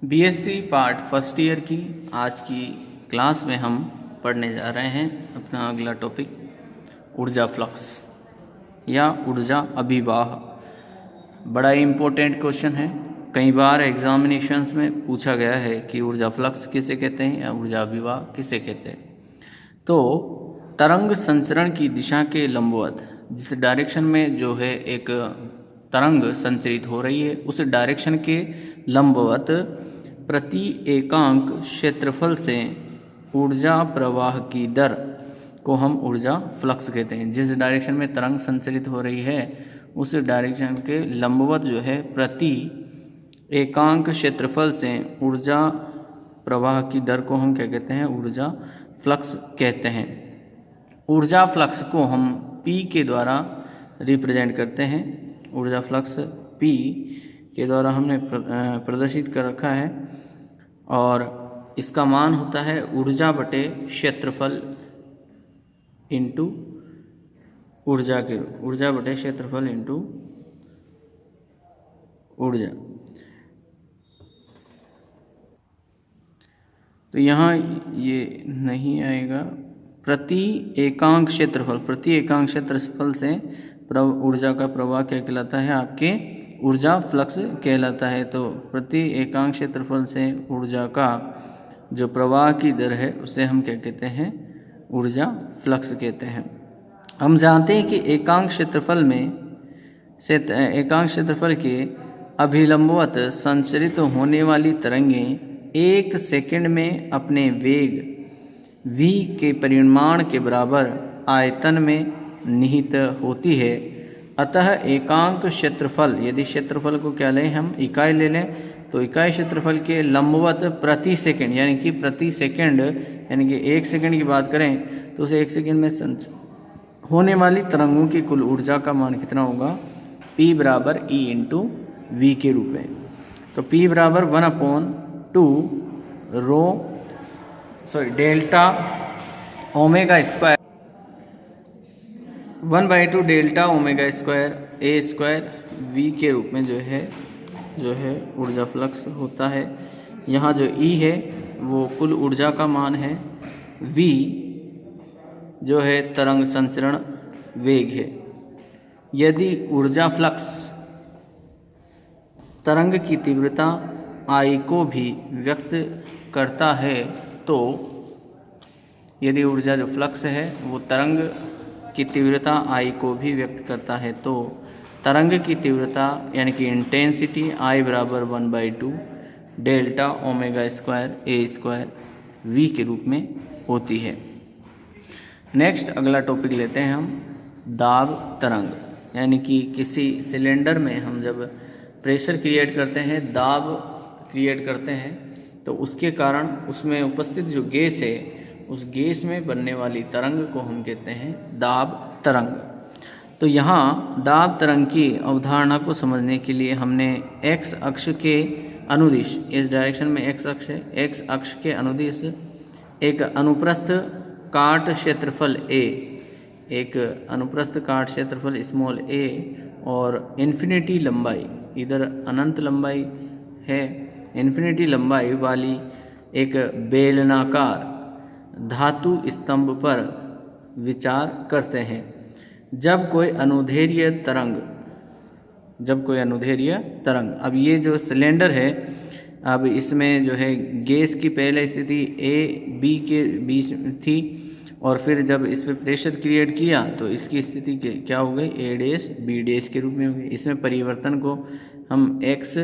BSc part first year की आज की क्लास में हम पढ़ने जा रहे हैं अपना अगला टॉपिक ऊर्जा फ्लक्स या ऊर्जा अभिवाह। बड़ा ही इम्पोर्टेंट क्वेश्चन है, कई बार एग्जामिनेशंस में पूछा गया है कि ऊर्जा फ्लक्स किसे कहते हैं या ऊर्जा अभिवाह किसे कहते हैं। तो तरंग संचरण की दिशा के लंबवत, जिस डायरेक्शन में जो है एक तरंग संचरित हो रही है उस डायरेक्शन के लंबवत प्रति एकांक क्षेत्रफल से ऊर्जा प्रवाह की दर को हम ऊर्जा फ्लक्स कहते हैं। जिस डायरेक्शन में तरंग संचरित हो रही है उस डायरेक्शन के लंबवत जो है प्रति एकांक क्षेत्रफल से ऊर्जा प्रवाह की दर को हम क्या कहते हैं, ऊर्जा फ्लक्स कहते हैं। ऊर्जा फ्लक्स को हम P के द्वारा रिप्रेजेंट करते हैं। ऊर्जा फ्लक्स P के द्वारा हमने प्रदर्शित कर रखा है और इसका मान होता है ऊर्जा बटे क्षेत्रफल इंटू ऊर्जा के ऊर्जा बटे क्षेत्रफल इंटू ऊर्जा। तो यहाँ ये नहीं आएगा, प्रति एकांक क्षेत्रफल से ऊर्जा का प्रवाह क्या कहलाता है, आपके ऊर्जा फ्लक्स कहलाता है। तो प्रति एकांक क्षेत्रफल से ऊर्जा का जो प्रवाह की दर है उसे हम क्या कहते हैं, ऊर्जा फ्लक्स कहते हैं। हम जानते हैं कि एकांक क्षेत्रफल के अभिलंबवत संचरित होने वाली तरंगें 1 सेकंड में अपने वेग v के परिमाण के बराबर आयतन में निहित होती है। अतः एकांक क्षेत्रफल, यदि क्षेत्रफल को क्या लें, हम इकाई ले लें, तो इकाई क्षेत्रफल के लंबवत प्रति सेकंड यानी कि प्रति सेकंड यानी कि 1 सेकंड की बात करें तो उस 1 सेकंड में होने वाली तरंगों की कुल ऊर्जा का मान कितना होगा, P बराबर E इंटू वी के रूप में। तो P बराबर 1/2 delta omega square 1/2 delta omega square A square V के रूप में जो है ऊर्जा फ्लक्स होता है। यहाँ जो E है वो कुल ऊर्जा का मान है, V जो है तरंग संचरण वेग है। यदि ऊर्जा फ्लक्स तरंग की तीव्रता I को भी व्यक्त करता है, तो यदि ऊर्जा जो फ्लक्स है वो तरंग की तीव्रता I को भी व्यक्त करता है, तो तरंग की तीव्रता यानी कि इंटेंसिटी I बराबर 1/2 delta omega square A square V के रूप में होती है। नेक्स्ट अगला टॉपिक लेते हैं हम, दाब तरंग। यानी कि किसी सिलेंडर में हम जब प्रेशर क्रिएट करते हैं, दाब क्रिएट करते हैं, तो उसके कारण उसमें उपस्थित जो गैस है उस गैस में बनने वाली तरंग को हम कहते हैं दाब तरंग। तो यहाँ दाब तरंग की अवधारणा को समझने के लिए हमने x अक्ष के अनुदिश, इस डायरेक्शन में x अक्ष है, x अक्ष के अनुदिश एक अनुप्रस्थ काट क्षेत्रफल A, एक अनुप्रस्थ काट क्षेत्रफल स्मॉल a और इन्फिनिटी लंबाई, इधर अनंत लंबाई है, इन्फिनिटी लंबाई वाली एक बेलनाकार धातु स्तंभ पर विचार करते हैं। जब कोई अनुदैर्ध्य तरंग, अब ये जो सिलेंडर है, अब इसमें जो है गैस की पहले स्थिति A B के बीच थी और फिर जब इस पर प्रेशर क्रिएट किया तो इसकी स्थिति क्या हो गई, A डैश B डैश के रूप में हो गई। इसमें परिवर्तन को हम x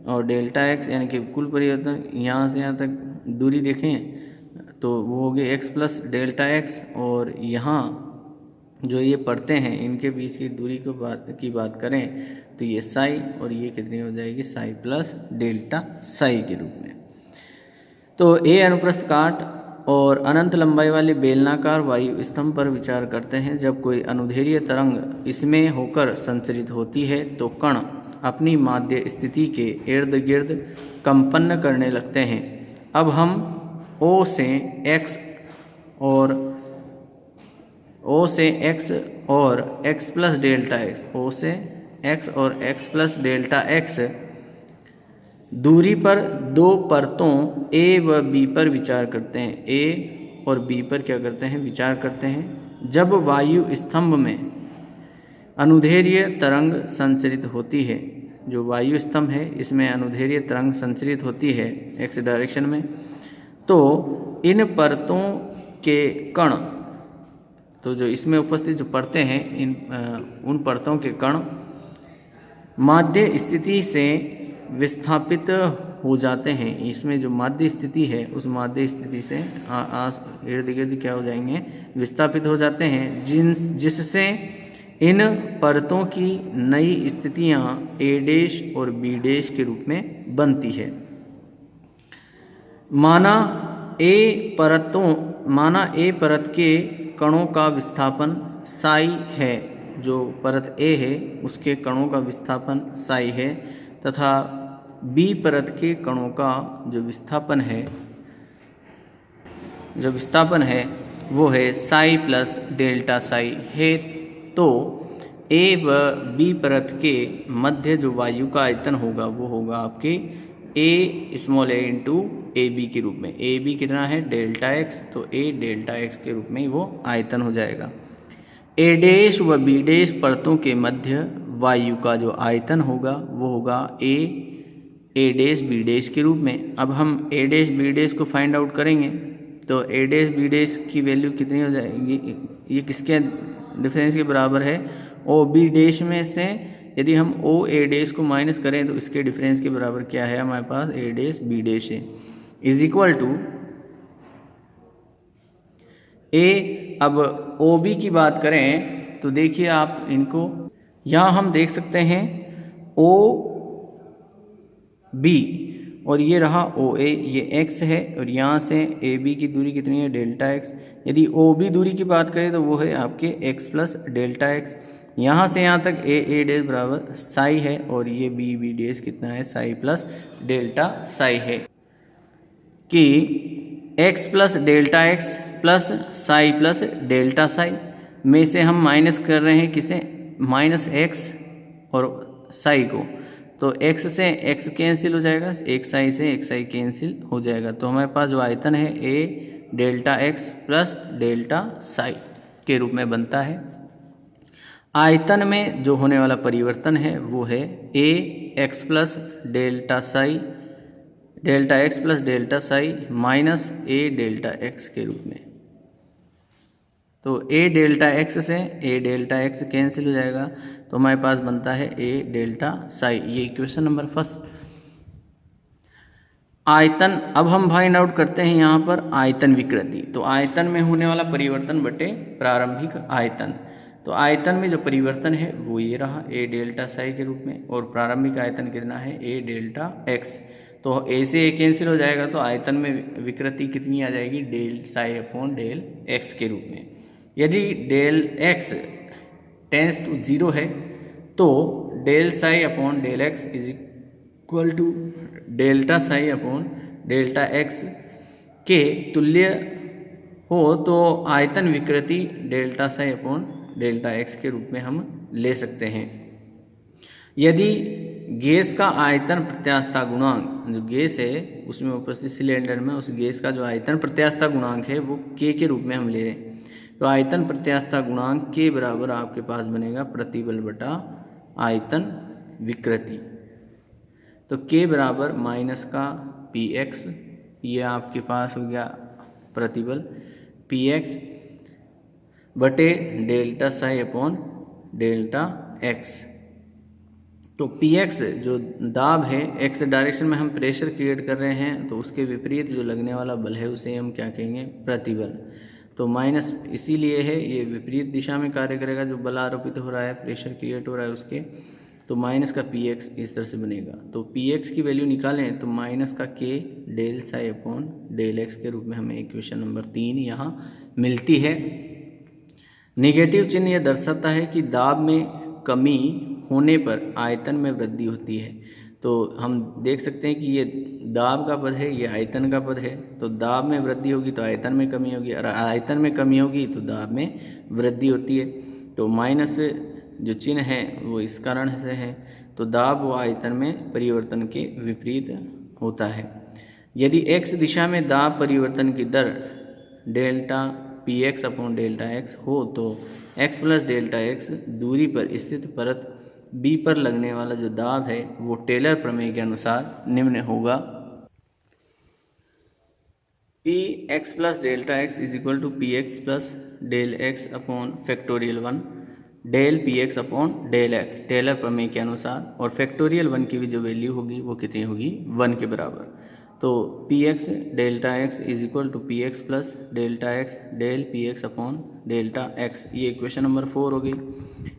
और डेल्टा x यानी कि कुल परिवर्तन यहाँ से यहाँ तक दूरी देखें तो वो हो गई x प्लस डेल्टा x, और यहाँ जो ये पढ़ते हैं इनके बीच की दूरी की बात करें तो ये साई और ये कितनी हो जाएगी, साई प्लस डेल्टा साई के रूप में। तो A अनुप्रस्थ काट और अनंत लंबाई वाले बेलनाकार वायु स्तंभ पर विचार करते हैं। जब कोई अनुदैर्ध्य तरंग इसमें होकर संचरित होती है तो कण अपनी माध्य स्थिति के इर्द गिर्द कंपन करने लगते हैं। अब हम O से x और x plus delta x, O से x और x प्लस डेल्टा x दूरी पर दो परतों ए व बी पर विचार करते हैं। ए और बी पर क्या करते हैं? विचार करते हैं। जब वायु स्तंभ में अनुदैर्ध्य तरंग संचरित होती है, जो वायु स्तंभ है इसमें अनुदैर्ध्य तरंग संचरित होती है एक्स डायरेक्शन में, तो इन परतों के कण, तो जो इसमें उपस्थित जो परतें हैं उन परतों के कण माध्य स्थिति से विस्थापित हो जाते हैं। इसमें जो माध्य स्थिति है उस माध्य स्थिति से इर्द गिर्द क्या हो जाएंगे? विस्थापित हो जाते हैं, जिससे इन परतों की नई स्थितियां ए डैश और बी डैश के रूप में बनती है। माना ए परत के कणों का विस्थापन साई है, जो परत ए है उसके कणों का विस्थापन साई है, तथा बी परत के कणों का जो विस्थापन है वो है साई प्लस डेल्टा साई है। तो ए व बी परत के मध्य जो वायु का आयतन होगा वो होगा आपके A small A into A B के रूप में। ए बी कितना है? डेल्टा एक्स, तो ए डेल्टा एक्स के रूप में वो आयतन हो जाएगा। ए डैश व बी डैश परतों के मध्य वायु का जो आयतन होगा वो होगा ए डैश बी डैश के रूप में। अब हम ए डैश बी डैश को फाइंड आउट करेंगे तो ए डैश बी डैश की वैल्यू कितनी हो जाएगी? ये किसके डिफरेंस के बराबर है? ओ बी डैश में से यदि हम ओ ए डैश को माइनस करें तो इसके डिफरेंस के बराबर क्या है? हमारे पास ए डैश बी डैश है, इज इक्वल टू ए। अब ओ बी की बात करें तो देखिए आप इनको, यहाँ हम देख सकते हैं ओ बी और ये रहा ओ ए, ये एक्स है और यहाँ से ए बी की दूरी कितनी है? Delta x. यदि ओ बी दूरी की बात करें तो वो है आपके एक्स प्लस डेल्टा एक्स। यहाँ से यहाँ तक ए डैश बराबर साई है और ये बी डैश कितना है? साई प्लस डेल्टा साई है, कि x plus delta X plus psi plus delta Sai में से हम माइनस कर रहे हैं किसे? माइनस एक्स और साई को, तो x से x कैंसिल हो जाएगा, एक्स आई से एक्स आई कैंसिल हो जाएगा। तो हमारे पास जो आयतन है A delta X plus delta psi के रूप में बनता है। आयतन में जो होने वाला परिवर्तन है वो है A X plus delta psi, delta X plus delta psi minus A delta x के रूप में। तो ए डेल्टा एक्स से ए डेल्टा एक्स कैंसिल हो जाएगा, तो हमारे पास बनता है ए डेल्टा साई। ये इक्वेशन नंबर फर्स्ट। आयतन, अब हम फाइंड आउट करते हैं यहाँ पर आयतन विकृति। तो आयतन में होने वाला परिवर्तन बटे प्रारंभिक आयतन। तो आयतन में जो परिवर्तन है वो ये रहा ए डेल्टा साई के रूप में, और प्रारंभिक आयतन कितना है? A delta x. तो ए से ए कैंसिल हो जाएगा, तो आयतन में विकृति कितनी आ जाएगी? Del psi upon del x के रूप में। यदि डेल एक्स टेंस टू 0 है तो del psi upon del x is equal to delta psi upon delta x के तुल्य हो, तो आयतन विकृति delta psi upon delta x के रूप में हम ले सकते हैं। यदि गैस का आयतन प्रत्यास्थता गुणांक, जो गैस है उसमें उपस्थित सिलेंडर में उस गैस का जो आयतन प्रत्यास्थता गुणांक है वो के रूप में हम ले रहे हैं, तो आयतन प्रत्यास्थता गुणांक के बराबर आपके पास बनेगा प्रतिबल बटा आयतन विकृति। तो के बराबर माइनस का पी एक्स, ये आपके पास हो गया प्रतिबल पी एक्स बटे delta psi upon delta x. तो पी एक्स जो दाब है, एक्स डायरेक्शन में हम प्रेशर क्रिएट कर रहे हैं, तो उसके विपरीत जो लगने वाला बल है उसे हम क्या कहेंगे? प्रतिबल। तो माइनस इसीलिए है, ये विपरीत दिशा में कार्य करेगा, जो बल आरोपित हो रहा है, प्रेशर क्रिएट हो रहा है उसके, तो माइनस का पी एक्स इस तरह से बनेगा। तो पी एक्स की वैल्यू निकालें तो माइनस का के del psi upon del x के रूप में हमें इक्वेशन नंबर 3 यहाँ मिलती है। नेगेटिव चिन्ह यह दर्शाता है कि दाब में कमी होने पर आयतन में वृद्धि होती है। तो हम देख सकते हैं कि ये दाब का पद है, ये आयतन का पद है, तो दाब में वृद्धि होगी तो आयतन में कमी होगी, और आयतन में कमी होगी तो दाब में वृद्धि होती है। तो माइनस जो चिन्ह है वो इस कारण से है, तो दाब व आयतन में परिवर्तन के विपरीत होता है। यदि x दिशा में दाब परिवर्तन की दर delta P x upon delta X हो तो x प्लस डेल्टा एक्स दूरी पर स्थित परत B पर लगने वाला जो दाब है वो टेलर प्रमेय के अनुसार निम्न होगा। P x plus delta x is equal to P x plus del x upon factorial 1 del P x upon del x Taylor प्रमेय के अनुसार, और फैक्टोरियल 1 की भी जो वैल्यू होगी वो कितनी होगी 1 के बराबर। तो P x delta x is equal to P x plus delta x del P x upon delta x, ये इक्वेशन नंबर 4 हो गई।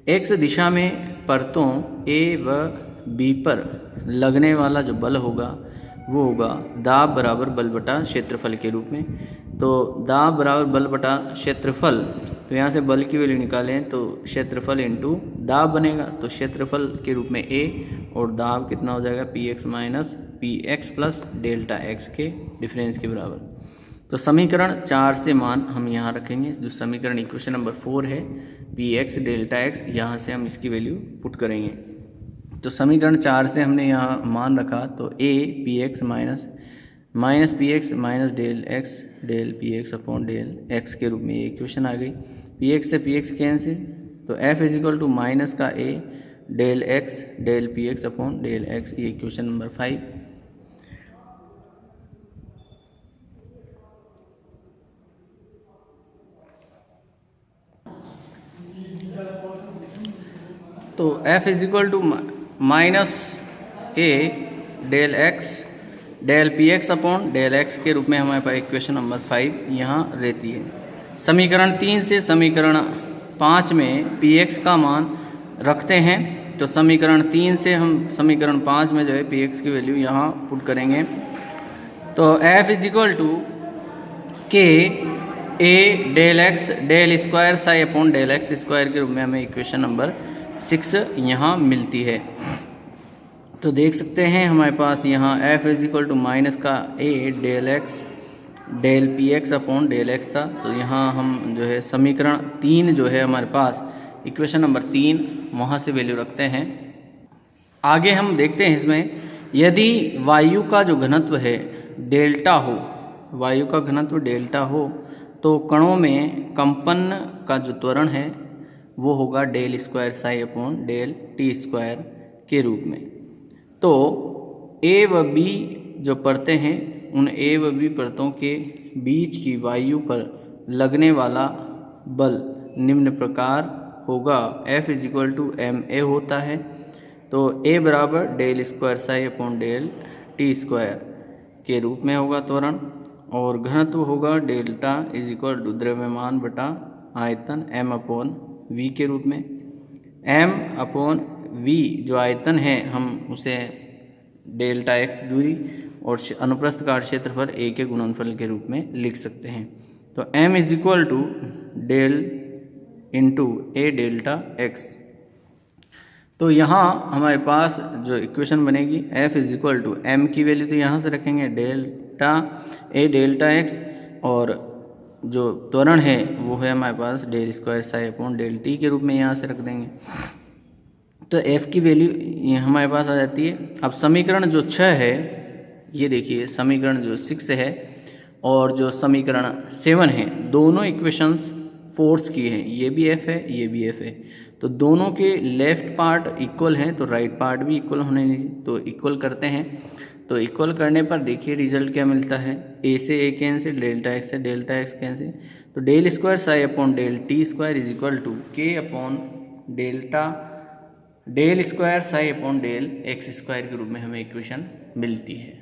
एक्स दिशा में परतों ए व बी पर लगने वाला जो बल होगा वो होगा दाब बराबर बल बटा क्षेत्रफल के रूप में। तो दाब बराबर बल बटा क्षेत्रफल, तो यहाँ से बल की वैल्यू निकालें तो क्षेत्रफल इंटू दाब बनेगा, तो क्षेत्रफल के रूप में ए और दाब कितना हो जाएगा P X minus P x plus delta x के डिफरेंस के बराबर। तो समीकरण 4 से मान हम यहाँ रखेंगे, जो समीकरण इक्वेशन नंबर 4 है पी एक्स डेल्टा एक्स, यहाँ से हम इसकी वैल्यू पुट करेंगे। तो समीकरण 4 से हमने यहाँ मान रखा, तो A P X minus P X minus del P x upon del x के रूप में ये इक्वेशन आ गई। पी एक्स से पी एक्स कैंसिल, तो F is equal to minus का A del x del P x upon del x, ये इक्वेशन नंबर 5। तो f is equal to minus A del x del P x upon del x के रूप में हमारे पास equation number 5 यहाँ रहती है। समीकरण 3 से समीकरण 5 में पी एक्स का मान रखते हैं, तो समीकरण 3 से हम समीकरण 5 में जो है पी एक्स की वैल्यू यहाँ पुट करेंगे। तो f is equal to K A del x del square psi upon del x square के रूप में हमें इक्वेशन नंबर 6 यहाँ मिलती है। तो देख सकते हैं हमारे पास यहाँ f is equal to minus का a del x del P x upon del x था। तो यहाँ हम जो है समीकरण 3 जो है हमारे पास इक्वेशन नंबर 3 वहाँ से वैल्यू रखते हैं। आगे हम देखते हैं इसमें, यदि वायु का जो घनत्व है डेल्टा हो, वायु का घनत्व डेल्टा हो, तो कणों में कंपन का जो त्वरण है वो होगा del square psi upon del t square के रूप में। तो ए व बी जो परतें हैं, उन ए व बी परतों के बीच की वायु पर लगने वाला बल निम्न प्रकार होगा। F is equal to M A होता है, तो ए बराबर del square psi upon del t square के रूप में होगा त्वरण, और घनत्व होगा डेल्टा इज इक्वल टू द्रव्यमान बटा आयतन m अपॉन v के रूप में। m अपॉन v जो आयतन है हम उसे डेल्टा x दूरी और अनुप्रस्थ काट क्षेत्रफल a के गुणनफल के रूप में लिख सकते हैं। तो m is equal to del into a delta x। तो यहाँ हमारे पास जो इक्वेशन बनेगी f is equal to m की वैल्यू तो यहाँ से रखेंगे डेल्टा ए डेल्टा x, और जो त्वरण है वो है हमारे पास del square psi upon del T के रूप में यहाँ से रख देंगे। तो f की वैल्यू हमारे पास आ जाती है। अब समीकरण जो 6 है, ये देखिए समीकरण जो 6 है और जो समीकरण 7 है, दोनों इक्वेशंस फोर्स की हैं, ये भी f है ये भी f है, तो दोनों के लेफ्ट पार्ट इक्वल हैं तो राइट पार्ट भी इक्वल होने चाहिए। तो इक्वल करते हैं, तो इक्वल करने पर देखिए रिजल्ट क्या मिलता है, a से a कैंसिल, डेल्टा x से डेल्टा x कैंसिल, तो del square psi upon del t square is equal to k upon delta del square psi upon del x square के रूप में हमें इक्वेशन मिलती है।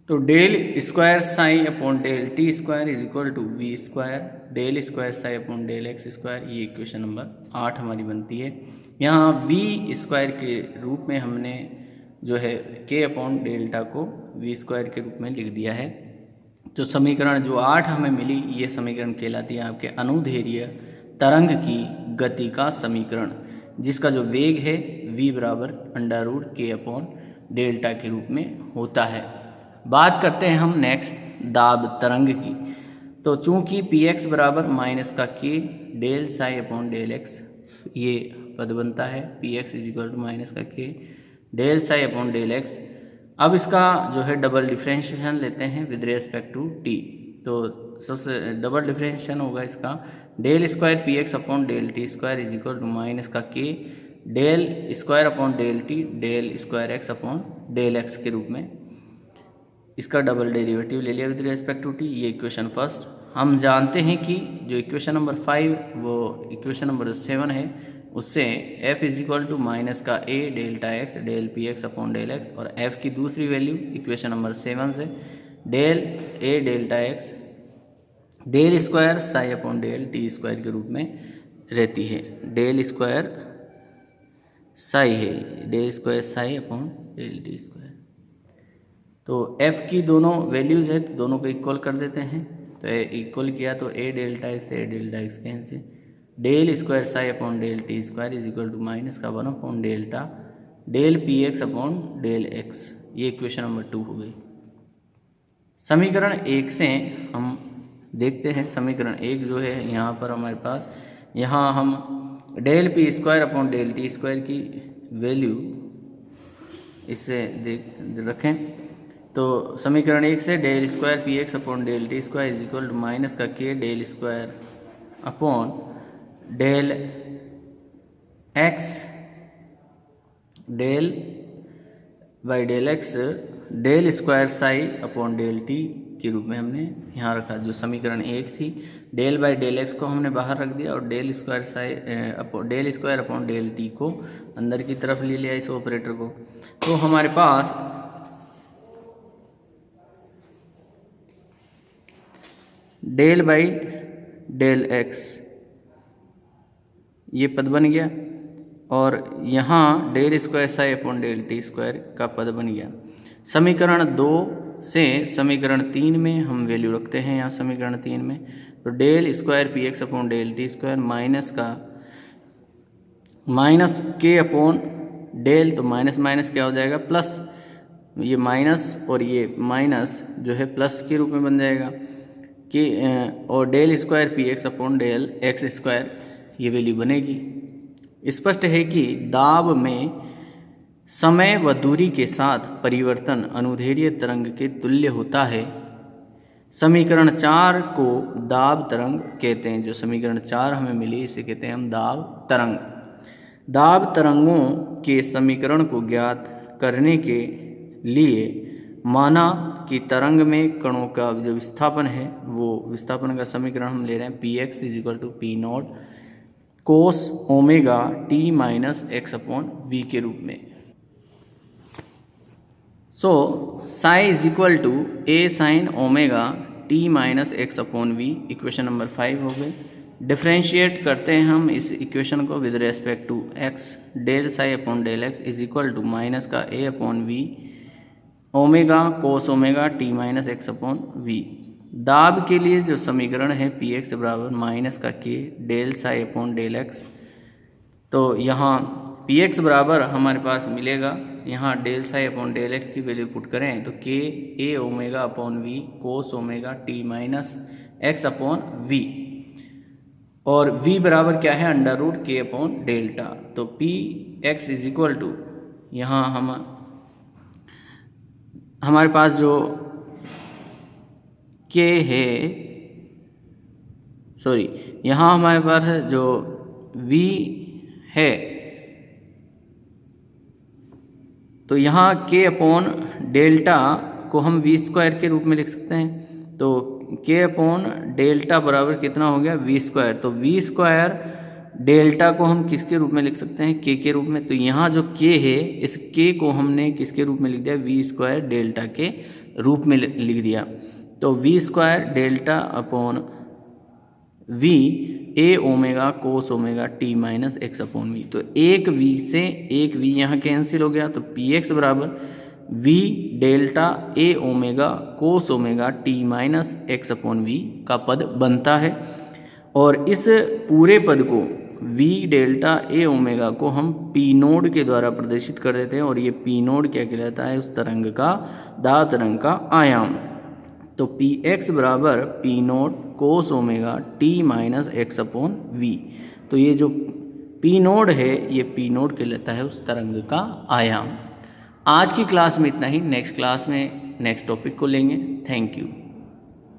तो del square psi upon del t square is equal to v square del square psi upon del x square, ये equation number 8 हमारी बनती है। यहाँ वी स्क्वायर के रूप में हमने जो है के अपॉन डेल्टा को वी स्क्वायर के रूप में लिख दिया है। तो समीकरण जो 8 हमें मिली, ये समीकरण कहलाती है आपके अनुदैर्ध्य तरंग की गति का समीकरण, जिसका जो वेग है v बराबर under root K upon delta के रूप में होता है। बात करते हैं हम नेक्स्ट दाब तरंग की। तो चूंकि पी एक्स बराबर माइनस का के del psi upon del x, ये पद बनता है P x is equal to minus का के del psi upon del x. अब इसका जो है डबल डिफ्रेंशिएशन लेते हैं विद रेस्पेक्ट टू टी। तो सबसे डबल डिफ्रेंशिएशन होगा इसका del square p x upon del t square is equal to minus का के del square upon del t del square x upon del x के रूप में इसका डबल डेरिवेटिव ले लिया विद रिस्पेक्ट टू टी। ये इक्वेशन फर्स्ट। हम जानते हैं कि जो इक्वेशन नंबर 5 वो इक्वेशन नंबर 7 है उससे f is equal to minus का a delta x del P x upon del x और f की दूसरी वैल्यू इक्वेशन नंबर 7 से del a delta x del square psi upon del t square के रूप में रहती है। डेल स्क्वायर साई है del square psi upon del t square. तो f की दोनों वैल्यूज़ है तो दोनों को इक्वल कर देते हैं। तो इक्वल किया तो a delta x cancel del square psi upon del t square is equal to minus का 1 upon delta del P x upon del x. ये इक्वेशन नंबर 2 हो गई। समीकरण 1 से हम देखते हैं समीकरण 1 जो है यहाँ पर हमारे पास यहाँ हम del p square upon del t square की वैल्यू इससे रखें तो समीकरण 1 से del square p x upon del t square is equal to minus का के del square upon del x del by del x del square psi upon del T के रूप में हमने यहाँ रखा। जो समीकरण 1 थी डेल बाई डेल एक्स को हमने बाहर रख दिया और del square psi del square upon del t को अंदर की तरफ ले लिया इस ऑपरेटर को। तो हमारे पास डेल बाई डेल एक्स ये पद बन गया और यहाँ del square psi upon del t square का पद बन गया। समीकरण 2 से समीकरण 3 में हम वैल्यू रखते हैं। यहाँ समीकरण 3 में तो del square p x upon del t square minus का माइनस के अपॉन डेल तो माइनस माइनस क्या हो जाएगा प्लस, ये माइनस और ये माइनस जो है प्लस के रूप में बन जाएगा कि और del square p x upon del x square ये वैल्यू बनेगी। स्पष्ट है कि दाब में समय व दूरी के साथ परिवर्तन अनुदैर्ध्य तरंग के तुल्य होता है। समीकरण 4 को दाब तरंग कहते हैं। जो समीकरण 4 हमें मिली इसे कहते हैं हम दाब तरंग। दाब तरंगों के समीकरण को ज्ञात करने के लिए माना कि तरंग में कणों का जो विस्थापन है वो विस्थापन का समीकरण हम ले रहे हैं P x is equal to P naught cos omega T minus x upon V के रूप में। So psi is equal to A sine omega T minus x upon V equation number 5 हो गई। डिफ्रेंशिएट करते हैं हम इस इक्वेशन को with respect to X del psi upon del x is equal to minus का A upon V omega cos omega T minus x upon V. दाब के लिए जो समीकरण है पी एक्स बराबर माइनस का के del psi upon del X. तो यहाँ पी एक्स बराबर हमारे पास मिलेगा यहाँ del psi upon del X की वैल्यू पुट करें तो K A omega upon V cos omega T minus x upon V और v बराबर क्या है under root K upon delta. तो P x is equal to यहाँ हमारे पास जो k है यहाँ हमारे पास जो v है तो यहाँ k अपॉन डेल्टा को हम v स्क्वायर के रूप में लिख सकते हैं। तो k अपॉन डेल्टा बराबर कितना हो गया v स्क्वायर। तो v स्क्वायर डेल्टा को हम किसके रूप में लिख सकते हैं k के रूप में। तो यहाँ जो k है इस k को हमने किसके रूप में लिख दिया v स्क्वायर डेल्टा के रूप में लिख दिया। तो v square delta upon v a omega cos omega T minus x upon v. तो एक v से एक v यहाँ कैंसिल हो गया। तो पी एक्स बराबर v delta a omega cos omega T minus x upon v का पद बनता है। और इस पूरे पद को v डेल्टा ए ओमेगा को हम पी नोड के द्वारा प्रदर्शित कर देते हैं और ये पी नोड क्या कहलाता है उस तरंग का दाब तरंग का आयाम। तो पी एक्स बराबर p nought cos omega T minus x upon v. तो ये जो पी नोड है, ये पी नोड कहलाता है उस तरंग का आयाम। आज की क्लास में इतना ही। नेक्स्ट क्लास में नेक्स्ट टॉपिक को लेंगे। Thank you.